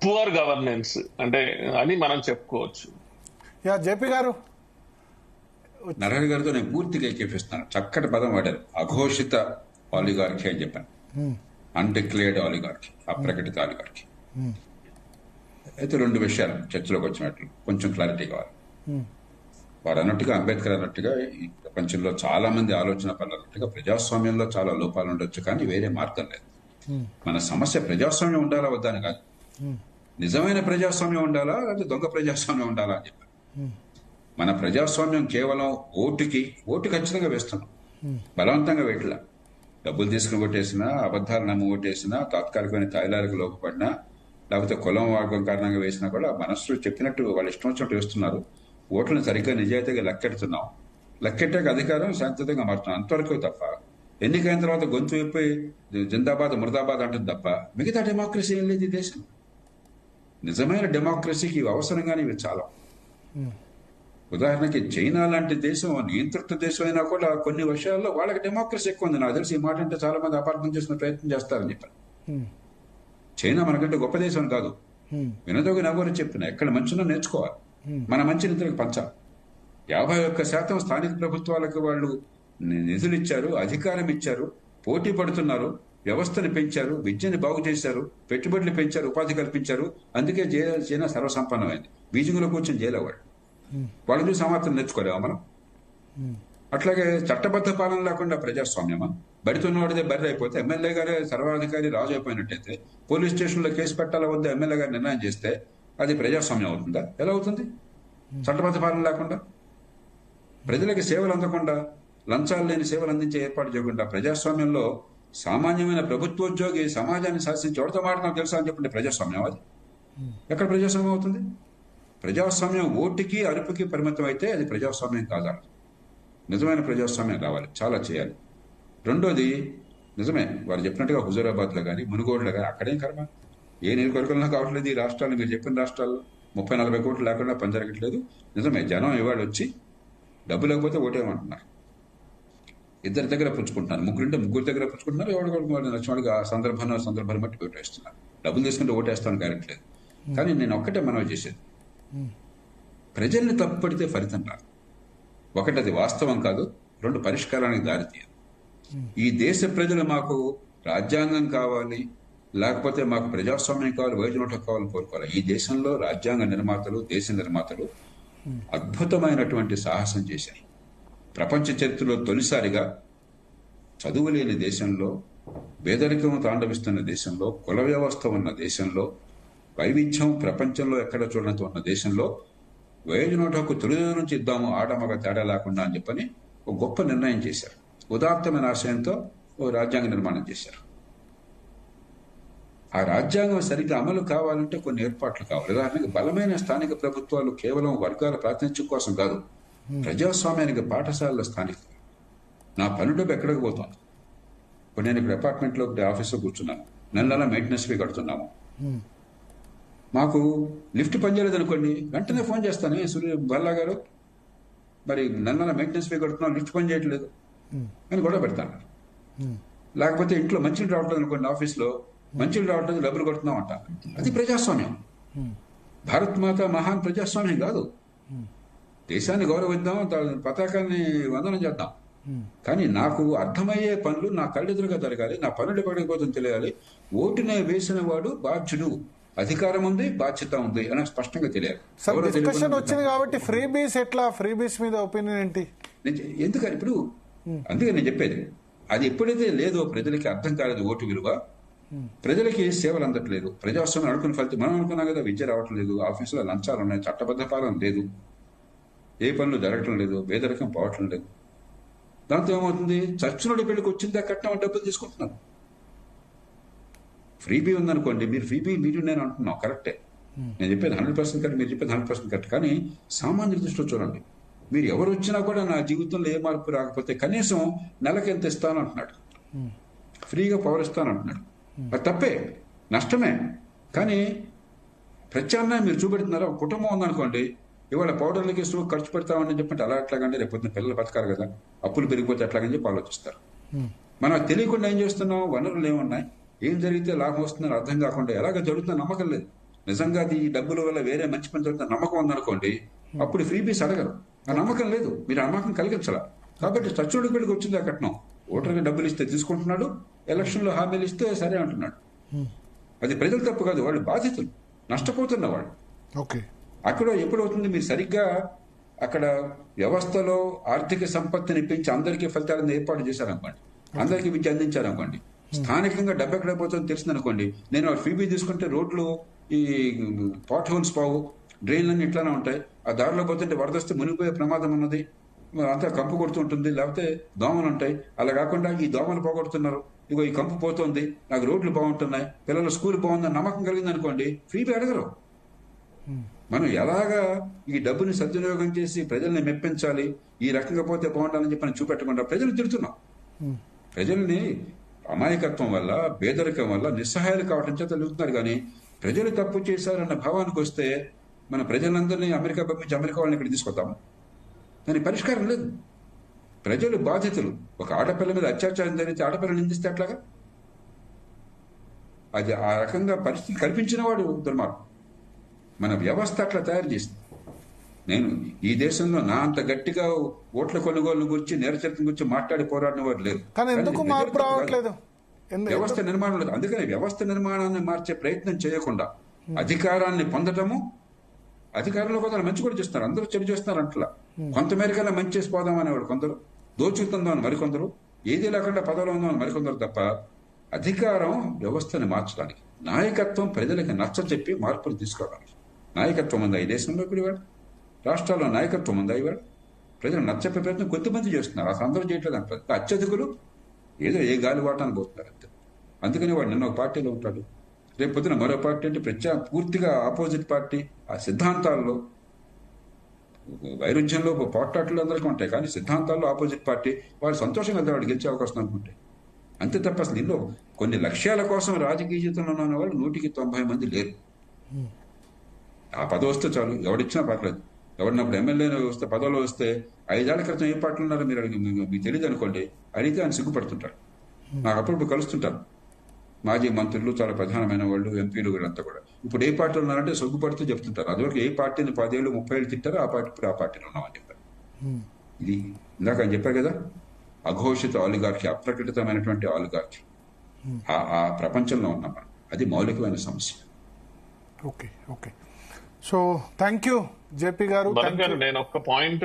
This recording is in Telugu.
పువర్ గవర్నెన్స్ అంటే అని మనం చెప్పుకోవచ్చు. జేపీ గారు, నరహరి గారితో నేను పూర్తిగా ఏకీపిస్తున్నాను. చక్కటి పదం వాడారు, అఘోషిత ఆలిగార్కీ అని చెప్పాను. అన్డిక్లేర్డ్ ఆలిగార్కీ, అప్రకటిత ఆలిగార్కీ. అయితే రెండు విషయాలు చర్చలోకి వచ్చినట్లు కొంచెం క్లారిటీ కావాలి. వారు అన్నట్టుగా, అంబేద్కర్ అన్నట్టుగా ఈ ప్రపంచంలో చాలా మంది ఆలోచన పనులన్నట్టుగా ప్రజాస్వామ్యంలో చాలా లోపాలు ఉండొచ్చు, కానీ వేరే మార్గం లేదు. మన సమస్య ప్రజాస్వామ్యం ఉండాలా వద్దా అని కాదు, నిజమైన ప్రజాస్వామ్యం ఉండాలా లేకపోతే దొంగ ప్రజాస్వామ్యం ఉండాలా అని చెప్పారు. మన ప్రజాస్వామ్యం కేవలం ఓటు ఖచ్చితంగా వేస్తున్నాం, బలవంతంగా వేయట్లా. డబ్బులు తీసుకుని ఓటేసినా, అబద్ధాలు నమ్మి ఓటేసినా, తాత్కాలికమైన తాయిలాలకు లోపడినా, లేకపోతే కులం వర్గం కారణంగా వేసినా కూడా మనస్సు చెప్పినట్టు వాళ్ళు ఇష్టం వచ్చినట్టు వేస్తున్నారు. ఓట్లను సరిగ్గా నిజాయితీగా లెక్కెడుతున్నాం. లెక్కెట్టాక అధికారం శాంతియుతంగా మారుతున్నాం, అంతవరకు తప్ప ఎన్నికైన తర్వాత గొంతు విప్పి జిందాబాద్ ముర్దాబాద్ అంటుంది తప్ప మిగతా డెమోక్రసీ ఏం లేదు ఈ దేశం. నిజమైన డెమోక్రసీకి ఇవి అవసరంగానే ఇవి చాలా. ఉదాహరణకి చైనా లాంటి దేశం నియంతృత్వ దేశం అయినా కూడా కొన్ని విషయాల్లో వాళ్ళకి డెమోక్రసీ ఎక్కువ ఉంది. నాకు తెలిసి ఈ మాట అంటే చాలా మంది అపార్థం చేసిన ప్రయత్నం చేస్తారని చెప్పారు. చైనా మనకంటే గొప్ప దేశం కాదు, వినదోగి నగోరు చెప్పిన ఎక్కడ మంచినో నేర్చుకోవాలి, మన మంచిని ఇతరులకు పంచాలి. 51% స్థానిక ప్రభుత్వాలకు వాళ్ళు నిధులు ఇచ్చారు, అధికారం ఇచ్చారు, పోటీ పడుతున్నారు, వ్యవస్థను పెంచారు, విద్యను బాగు చేశారు, పెట్టుబడులు పెంచారు, ఉపాధి కల్పించారు. అందుకే చైనా సర్వసంపన్నమైంది. బీజింగ్ లో కూర్చొని జైలవాడు వాళ్ళ చూసి సమాచారం నేర్చుకోలేమా మనం? అట్లాగే చట్టబద్ధ పాలన లేకుండా ప్రజాస్వామ్యమా? బడితున్నవాడిదే బర్రె అయిపోతే ఎమ్మెల్యే గారే సర్వాధికారి రాజు అయిపోయినట్టయితే పోలీస్ స్టేషన్లో కేసు పెట్టాలా వద్ద ఎమ్మెల్యే గారు నిర్ణయం చేస్తే అది ప్రజాస్వామ్యం అవుతుందా? ఎలా అవుతుంది? చట్టబద్ధ పాలన లేకుండా, ప్రజలకి సేవలు అందకుండా, లంచాలు లేని సేవలు అందించే ఏర్పాటు చేయకుండా ప్రజాస్వామ్యంలో సామాన్యమైన ప్రభుత్వోద్యోగి సమాజాన్ని శాసించి ఎవరితో మాట్లాడడం తెలుసా అని చెప్పండి, ప్రజాస్వామ్యం అది ఎక్కడ ప్రజాస్వామ్యం అవుతుంది? ప్రజాస్వామ్యం ఓటుకి అరుపుకి పరిమితం అయితే అది ప్రజాస్వామ్యం కాదా? నిజమైన ప్రజాస్వామ్యం కావాలి, చాలా చేయాలి. రెండోది, నిజమే వారు చెప్పినట్టుగా హుజూరాబాద్లో కానీ మునుగోడులో కానీ అక్కడేం కర్మ, ఏ నియోజకవర్గంలో కావట్లేదు. ఈ రాష్ట్రాలు మీరు చెప్పిన రాష్ట్రాల్లో 30-40 కోట్లు లేకుండా పని జరగట్లేదు. నిజమే, జనం ఇవాళ వచ్చి డబ్బు లేకపోతే ఓటేయమంటున్నారు. ఇద్దరి దగ్గర పుచ్చుకుంటున్నారు, ముగ్గురు దగ్గర పుచ్చుకుంటున్నారు. ఎవరికి నచ్చినట్టుగా ఆ సందర్భాన్ని బట్టి ఓటేస్తున్నారు. డబ్బులు తీసుకుంటే ఓటేస్తాను గ్యారెంటీ. కానీ నేను ఒక్కటే మనవి చేసేది, ప్రజల్ని తప్పుపడితే ఫలితం రాదు. ఒకటి, అది వాస్తవం కాదు. రెండు, పరిష్కారానికి దారితీయదు. ఈ దేశ ప్రజలు మాకు రాజ్యాంగం కావాలి, లేకపోతే మాకు ప్రజాస్వామ్యం కావాలి, వైద్యునోటం కావాలని కోరుకోవాలి. ఈ దేశంలో రాజ్యాంగ నిర్మాతలు, దేశ నిర్మాతలు అద్భుతమైనటువంటి సాహసం చేశారు. ప్రపంచ చరిత్రలో తొలిసారిగా చదువు లేని దేశంలో, పేదరికం తాండవిస్తున్న దేశంలో, కుల వ్యవస్థ ఉన్న దేశంలో, వైవిధ్యం ప్రపంచంలో ఎక్కడ చూడనంత ఉన్న దేశంలో వయోజన హక్కు తొలి నుంచి ఇద్దాము, ఆడమగ తేడా లేకుండా అని చెప్పని ఒక గొప్ప నిర్ణయం చేశారు. ఉదాత్తమైన ఆశయంతో ఓ రాజ్యాంగ నిర్మాణం చేశారు. ఆ రాజ్యాంగం సరిగ్గా అమలు కావాలంటే కొన్ని ఏర్పాట్లు కావాలి. ఉదాహరణకి బలమైన స్థానిక ప్రభుత్వాలు కేవలం వర్గాల ప్రాతినిధ్యం కోసం కాదు, ప్రజాస్వామ్యానికి పాఠశాలలో స్థానిక. నా పని డబ్బు ఎక్కడికి పోతుంది? ఇప్పుడు నేను ఇక్కడ అపార్ట్మెంట్లో ఆఫీస్లో కూర్చున్నాను, నెల మెయింటెనెన్స్ ఫీ కడుతున్నాము. మాకు లిఫ్ట్ పనిచేయలేదు అనుకోండి, వెంటనే ఫోన్ చేస్తాను, సూర్య బల్లా గారు మరి నెల మెయింటెనెన్స్ ఫీ కడుతున్నాం, లిఫ్ట్ పని చేయట్లేదు అని గొడవ పెడతాను. లేకపోతే ఇంట్లో మంచినీళ్ళు రావట్లేదు అనుకోండి, ఆఫీస్లో మంచినీళ్ళు రావట్లేదు, డబ్బులు కడుతున్నాం అంట. అది ప్రజాస్వామ్యం. భారత్ మాత మహాన్ ప్రజాస్వామ్యం కాదు. దేశాన్ని గౌరవిద్దాం, పతాకాన్ని వందనం చేద్దాం, కానీ నాకు అర్థమయ్యే పనులు నా కళ్ళెదురుగా జరగాలి, నా పనులు ఎక్కడికి పోతుందో తెలియాలి. ఓటునే వేసిన వాడు బాధ్యుడు, అధికారం ఉంది, బాధ్యత ఉంది అని స్పష్టంగా తెలియాలి. డిస్కషన్ వచ్చింది కాబట్టి ఫ్రీబీస్ ఎట్లా, ఫ్రీబీస్ మీద ఒపీనియన్ ఏంటి? ఎందుకని ఇప్పుడు అందుకే నేను చెప్పేది, అది ఎప్పుడైతే లేదో ప్రజలకి అర్థం కాలేదు ఓటు విలువ, ప్రజలకి సేవలు అందట్లేదు, ప్రజాస్వామ్యం అనుకున్న ఫలితం మనం అనుకున్నాం కదా, విద్య రావట్లేదు, ఆఫీసులో లంచాలు ఉన్నాయి, చట్టబద్ధ పాలన లేదు, ఏ పనులు జరగటం లేదు, పేదరికం పోవటం లేదు. దాంతో ఏమవుతుంది, చర్చనుడి పెళ్లికి వచ్చిందా కట్నం డబ్బులు తీసుకుంటున్నారు. ఫ్రీబీ ఉందనుకోండి, మీరు ఫ్రీబీ మీరు నేను అంటున్నాం కరెక్టే, నేను చెప్పేది 100% కరెక్ట్, మీరు చెప్పేది 100% కరెక్ట్. కానీ సామాన్య దృష్టిలో చూడండి, మీరు ఎవరు వచ్చినా కూడా నా జీవితంలో ఏ మార్పు రాకపోతే కనీసం నెలకి ఎంత ఇస్తాను అంటున్నాడు, ఫ్రీగా పవర్ ఇస్తాను అంటున్నాడు. అది తప్పే, నష్టమే. కానీ ప్రత్యామ్నాయం మీరు చూపెడుతున్నారా? ఒక కుటుంబం ఉందనుకోండి, ఇవాళ పౌడర్లకి స్టోక్ ఖర్చు పెడతామని చెప్పంటే అలా ఎట్లాగంటే రేపు పిల్లలు బతకాలి కదా, అప్పులు పెరిగిపోతే ఎట్లాగని చెప్పి ఆలోచిస్తారు. మనం తెలియకుండా ఏం చేస్తున్నాం, వనరులు ఏమున్నాయి, ఏం జరిగితే లాభం వస్తుందని అర్థం కాకుండా ఎలాగ జరుగుతుందో నమ్మకం లేదు. నిజంగా అది ఈ డబ్బుల వల్ల వేరే మంచి పని జరుగుతున్న నమ్మకం ఉందనుకోండి, అప్పుడు ఫ్రీబీస్ అడగరు. ఆ నమ్మకం లేదు, మీరు ఆ నమ్మకం కలిగించాల. కాబట్టి చచ్చుడికి వెళ్ళి వచ్చింది ఆ కట్నం. ఓటర్కి డబ్బులు ఇస్తే తీసుకుంటున్నాడు, ఎలక్షన్లో హామీలు ఇస్తే సరే అంటున్నాడు. అది ప్రజల తప్పు కాదు, వాళ్ళు బాధితులు, నష్టపోతున్న వాళ్ళు. ఓకే, అక్కడ ఎప్పుడవుతుంది, మీరు సరిగ్గా అక్కడ వ్యవస్థలో ఆర్థిక సంపత్తిని పెంచి అందరికీ ఫలితాలను ఏర్పాటు చేశారనుకోండి, అందరికీ విద్య అందించారనుకోండి, స్థానికంగా డబ్బు ఎక్కడ పోతుందో తెలిసిందనుకోండి, నేను ఫ్రీబీ తీసుకుంటే రోడ్లు ఈ పాట్ హోల్స్ పోవు, డ్రైన్లన్నీ ఇట్లానే ఉంటాయి, ఆ దారిలో పోతుంటే వరదస్తే మునిగిపోయే ప్రమాదం ఉన్నది, అంతా కంపు కొడుతూ ఉంటుంది, లేకపోతే దోమలు ఉంటాయి. అలా కాకుండా ఈ దోమలు పోగొడుతున్నారు, ఇగో ఈ కంపు పోతుంది, నాకు రోడ్లు బాగుంటున్నాయి, పిల్లల స్కూల్ బాగుందని నమ్మకం కలిగింది అనుకోండి, ఫ్రీబీ అడగరు. మనం ఎలాగా ఈ డబ్బుని సద్వినియోగం చేసి ప్రజల్ని మెప్పించాలి, ఈ రకంగా పోతే బాగుండాలని చెప్పి చూపెట్టకుండా ప్రజలు తిడుతున్నాం. ప్రజల్ని అమాయకత్వం వల్ల, పేదరికం వల్ల నిస్సహాయాలు కావటం చేత తిరుగుతున్నారు. కానీ ప్రజలు తప్పు చేశారన్న భావానికి వస్తే మన ప్రజలందరినీ అమెరికా పంపించి అమెరికా వాళ్ళని ఇక్కడ తీసుకొద్దాము, దానికి పరిష్కారం లేదు. ప్రజలు బాధితులు. ఒక ఆడపిల్ల మీద అత్యాచారం జరిగితే ఆడపిల్ల నిందిస్తే అట్లాగా, అది ఆ రకంగా పరిస్థితి కల్పించిన వాడు దుర్మార్గం. మన వ్యవస్థ అట్లా తయారు చేసింది. నేను ఈ దేశంలో నా అంత గట్టిగా ఓట్ల కొనుగోలు గురించి, నేరచరిత్ర గురించి మాట్లాడి పోరాడిన వారు లేరు. కానీ ఎందుకు మార్పు రావట్లేదు? వ్యవస్థ నిర్మాణం లేదు. అందుకని వ్యవస్థ నిర్మాణాన్ని మార్చే ప్రయత్నం చేయకుండా అధికారాన్ని పొందటము, అధికారంలో కొందరు మంచి కూడా చేస్తున్నారు, అందరూ చెడు చేస్తున్నారు అంటలా. కొంతమేరకైనా మంచి చేసి పోదాం అనేవాడు కొందరు, దోచుకుందామని మరికొందరు, ఏది లేకుండా పదవిలో ఉందామని మరికొందరు తప్ప అధికారం వ్యవస్థని మార్చడానికి, నాయకత్వం ప్రజలకు నచ్చ చెప్పి మార్పులు తీసుకోవడానికి నాయకత్వం ఉందా ఈ దేశంలో? ఇప్పుడు ఇవాడు రాష్ట్రాల్లో నాయకత్వం ఉందా? ఇవాడు ప్రజలు నచ్చప్పే ప్రయత్నం కొద్దిమంది చేస్తున్నారు, అసలు అందరూ చేయట్లేదు అంటారు. అత్యధికులు ఏదో ఏ గాలి వాటాన్ని పోతున్నారు అంతే. అందుకని వాడు నిన్న ఒక పార్టీలో ఉంటాడు, రేపు పొద్దున మరో పార్టీ అంటే పూర్తిగా ఆపోజిట్ పార్టీ. ఆ సిద్ధాంతాల్లో వైరుధ్యంలో పోట్లాట్లు అందరికీ ఉంటాయి, కానీ సిద్ధాంతాల్లో ఆపోజిట్ పార్టీ. వాడు సంతోషంగా వాడు గెలిచే అవకాశం అనుకుంటే అంతే తప్ప అసలు ఇందులో కొన్ని లక్ష్యాల కోసం రాజకీయ జీవితంలో ఉన్న వాళ్ళు 190 మంది లేరు. ఆ పదవి వస్తే చాలు, ఎవడిచ్చినా పర్లేదు. ఎవరినప్పుడు ఎమ్మెల్యే వస్తే, పదవిలో వస్తే 5 ఏళ్ల క్రితం ఏ పార్టీలు ఉన్నారో మీరు మీకు తెలియదు అనుకోండి, అడిగితే ఆయన సిగ్గుపడుతుంటారు. నాకు అప్పుడప్పుడు కలుస్తుంటారు మాజీ మంత్రులు, చాలా ప్రధానమైన వాళ్ళు, ఎంపీలు, వీళ్ళంతా కూడా ఇప్పుడు ఏ పార్టీలో ఉన్నారంటే సిగ్గుపడుతూ చెప్తుంటారు. అదివరకు ఏ పార్టీని 10 ఏళ్ళు 30 ఏళ్ళు తిట్టారో ఆ పార్టీ ఇప్పుడు ఆ పార్టీలో ఉన్నామని చెప్పారు. ఇది ఇందాక ఆయన చెప్పారు కదా, అఘోషిత ఆలిగార్కి, అప్రకటితమైనటువంటి ఆలిగార్కి, ఆ ప్రపంచంలో ఉన్నాం మనం. అది మౌలికమైన సమస్య. Okay okay, so thank you JP గారు. నేను ఒక్క పాయింట్